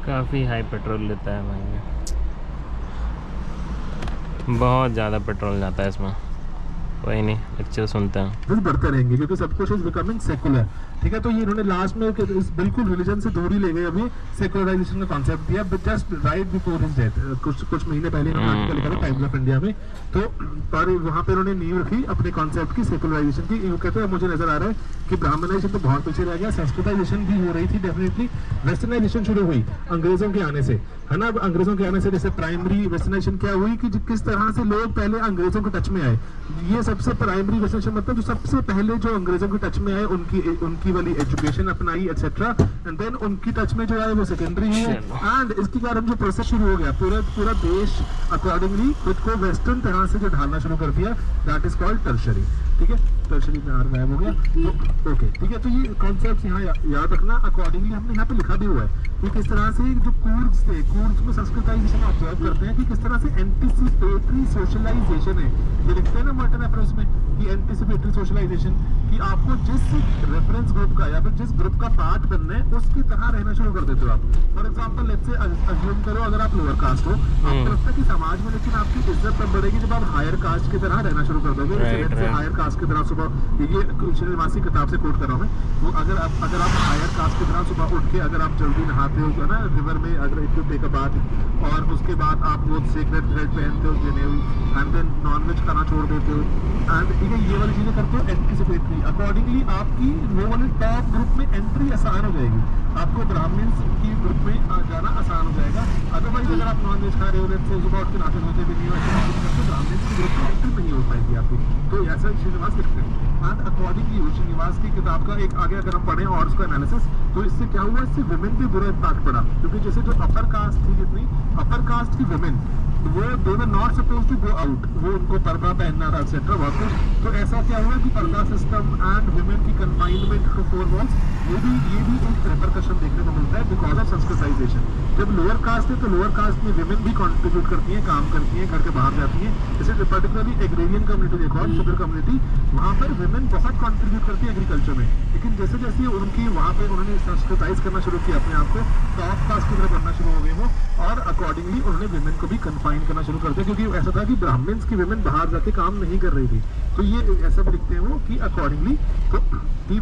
काफ़ी high petrol लेता है भाई, बहुत ज़्यादा पेट्रोल जाता है इसमें। कोई नहीं, लेक्चर सुनते हैं। बढ़ते रहेंगे क्योंकि सब कुछ इज बिकमिंग सेकुलर। ठीक है, तो ये इन्होंने लास्ट में इस बिल्कुल रिलीजन से दूर ही ले गए, अभी सेकुलराइजेशन का कॉन्सेप्ट दिया just right before his death. कुछ महीने पहले इन्होंने आर्टिकल लिखा था टाइम्स ऑफ इंडिया में, तो पर वहाँ पे उन्होंने नींव रखी अपने कॉन्सेप्ट की सेकुलराइजेशन की। वो कहते हैं मुझे नजर आ रहा है कि ब्राह्मणाइजेशन तो बहुत पीछे रह गया, संस्कृताइजेशन भी हो रही थी डेफिनेटली, वेस्टर्नाइजेशन शुरू हुई अंग्रेजों के आने से, है ना। अब अंग्रेजों के आने से जैसे प्राइमरी वेस्टर्नाइजेशन क्या हुई कि किस तरह से लोग पहले अंग्रेजों के टच में आए, ये सबसे प्राइमरी वेस्टर्नाइजेशन मतलब जो सबसे पहले जो अंग्रेजों के टच में आए उनकी वाली एजुकेशन अपनाई एक्सेट्रा, एंड देन उनकी टच में जो आए वो सेकेंडरी है। एंड इसके कारण जो प्रोसेस शुरू हो गया, पूरा देश अकॉर्डिंगली खुद को वेस्टर्न तरह से जो ढालना शुरू कर दिया, दैट इज कॉल्ड टर्शरी। ठीक है, टर्शरी में आर गायब हो गया, तो ओके ठीक है। तो ये कॉन्सेप्ट यहाँ याद रखना। अकॉर्डिंगली हमने यहाँ पे लिखा भी हुआ है कि किस तरह से जो कूर्ग्स थे, कूर्ग्स में संस्कृताइजेशन ऑब्जर्व करते हैं कि किस तरह से एंटिसिपेटरी सोशलाइजेशन है। ये लिखते हैं ना मॉर्टन एप्रोच में कि एंटिसिपेटरी सोशलाइजेशन, कि आपको जिस रेफरेंस ग्रुप का या फिर जिस ग्रुप का पार्ट बनना है उसकी तरह रहना शुरू कर देते हो आप। For example let's say assume करो अगर आप लोअर कास्ट हो, आपको लगता है कि समाज में लेकिन आपकी इज्जत तब बढ़ेगी जब आप हायर कास्ट की तरह रहना शुरू कर दोगे। हायर कास्ट की तरह सुबह, ये श्रीनिवासी किताब से कोट कर रहा हूँ मैं, वो अगर आप हायर कास्ट की तरह सुबह उठ के अगर आप जल्दी नहाते हो ना रिवर में, अगर if you take a bath, और उसके बाद आप वो सीक्रेट थ्रेड पहनते हो जनेऊ, एंड देन नॉनवेज खाना छोड़ देते हो, एंड ठीक है ये वाली चीजें करते हो एंटिसिपेटरी, अकॉर्डिंगली आपकी वो वाले टॉप ग्रुप में एंट्री आसान हो जाएगी, आपको ब्राह्मण्स की ग्रुप में जाना आसान हो जाएगा। अदरवाइज अगर आप नॉनवेज खा रहे हो, लेट्स से सुबह उठ के नहाते धोते भी नहीं हो, तो ब्राह्मण्स की ग्रुप में एंट्री नहीं हो पाएगी आपकी। तो ऐसा श्रीनिवास लिखते हैं। एंड अकॉर्डिंगली श्रीनिवास की किताब का एक आगे अगर हम पढ़ें और उसका एनालिसिस, तो इससे क्या हुआ, इससे वुमेन पे बुरा इम्पैक्ट पड़ा, क्योंकि जैसे जो अपर कास्ट थी, जितनी अपर कास्ट की वुमेन, वो they were not supposed to go out, वो उनको पर्दा पहनना था एक्सेट्रा बहुत कुछ। तो ऐसा क्या हुआ कि पर्दा सिस्टम एंड वुमेन की कंफाइनमेंट टू फोर वॉल्स, ये भी एक रिपरकशन देखने को मिलता है बिकॉज ऑफ संस्कृताइजेशन। जब लोअर कास्ट है तो लोअर कास्ट में वुमेन भी कंट्रीब्यूट करती है, काम करती है, घर के बाहर जाती है। जैसे पर्टिकुलरली एग्रेरियन कम्युनिटी देखो और शुगर कम्युनिटी, वहाँ पर वुमेन बहुत कंट्रीब्यूट करती है एग्रीकल्चर में, लेकिन जैसे जैसे उनकी वहाँ पे उन्होंने संस्कृताइज करना शुरू किया अपने आप को, टॉप कास्ट की तरफ बढ़ना शुरू हो गए वो, और अकॉर्डिंगली उन्होंने वुमेन को भी कन्फाइन करना शुरू कर दिया, क्योंकि ऐसा था कि ब्राह्मण्स की वुमेन बाहर जाके काम नहीं कर रही थी। तो ये ऐसा भी लिखते हैं वो कि अकॉर्डिंगली तो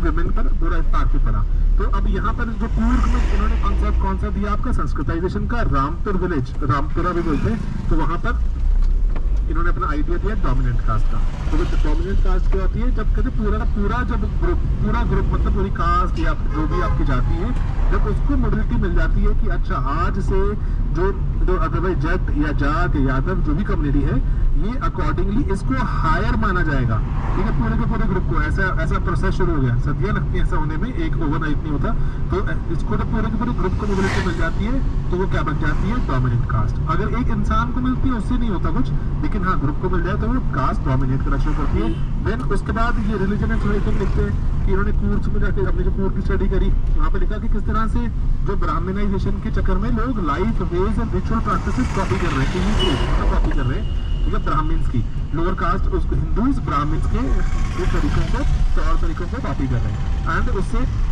वुमेन पर बुरा इम्पैक्ट पड़ा। तो अब यहाँ पर जो कूर्ग में इन्होंने कॉन्सेप्ट कौन सा दिया आपका संस्कृताइजेशन का, रामपुर विलेज, रामपुरा भी बोलते हैं, तो वहाँ पर इन्होंने अपना आइडिया दिया डोमिनेंट कास्ट का। तो डोमिनेंट कास्ट क्या होती है, जब कहते पूरा जब पूरा ग्रुप मतलब पूरी कास्ट या जो भी आपकी जाति है, जब उसको मोबिलिटी मिल जाती है कि अच्छा आज से जो अदरवाइज जट या जाट यादव जो भी कम्युनिटी है, ये अकॉर्डिंगली इसको हायर माना जाएगा। ठीक है, पूरे के पूरे ग्रुप को ऐसा प्रोसेस शुरू हो गया। सदियां लगती है ऐसा होने में, एक ओवरनाइट नहीं होता। तो इसको जब पूरे के पूरे ग्रुप को मोबिलिटी मिल जाती है तो वो क्या बन जाती है, डोमिनेंट कास्ट। अगर एक इंसान को मिलती है उससे नहीं होता कुछ, लेकिन हाँ ग्रुप को मिल जाए तो वो कास्ट डोमिनेट करना शुरू करती है। देन उसके बाद ये रिलीजन एंड सोसाइटी लिखते हैं कि इन्होंने कूर्ग्स में जाकर अपने जो कूर्ग की स्टडी करी, वहाँ पे लिखा कि किस तरह से जो ब्राह्मणाइजेशन के चक्कर में लोग लाइफ वेज और रिचुअल प्रैक्टिसेस कॉपी कर रहे हैं, कॉपी कर रहे हैं। ठीक है, ब्राह्मण्स की लोअर कास्ट उसको हिंदूज ब्राह्मण्स के तरीकों को, तौर तरीकों को कॉपी कर रहे हैं। एंड उससे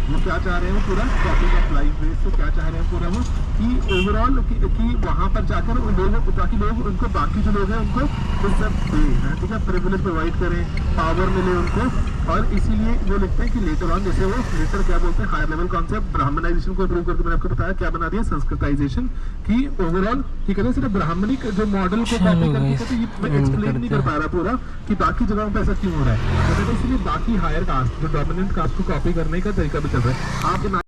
वो क्या चाह रहे हैं, पूरा कॉपी ऑफ लाइफ वेज से क्या चाह रहे हैं पूरा वो कि ओवरऑल कि वहाँ पर जाकर लोग, ताकि लोग उनको बाकी जो लोग हैं उनको इज्जत दें, ठीक है, प्रिविलेज प्रोवाइड करें, पावर मिले उनको। और इसीलिए वो लिखते हैं कि लेटर ऑन, जैसे वो लेटर क्या बोलते हैं, हायर लेवल कॉन्सेप्ट ब्राह्मणाइजेशन को इम्प्रूव करके मैंने आपको बताया क्या बना दिया, संस्कृताइजेशन की ओवरऑल। ठीक है, सिर्फ ब्राह्मणिक जो मॉडल को कॉपी करके, तो ये मैं एक्सप्लेन नहीं कर पा रहा पूरा कि बाकी जगहों पे ऐसा क्यों हो रहा है, तो इसलिए बाकी हायर कास्ट जो डोमिनेंट कास्ट को कॉपी करने का तरीका भी चल रहा है। आप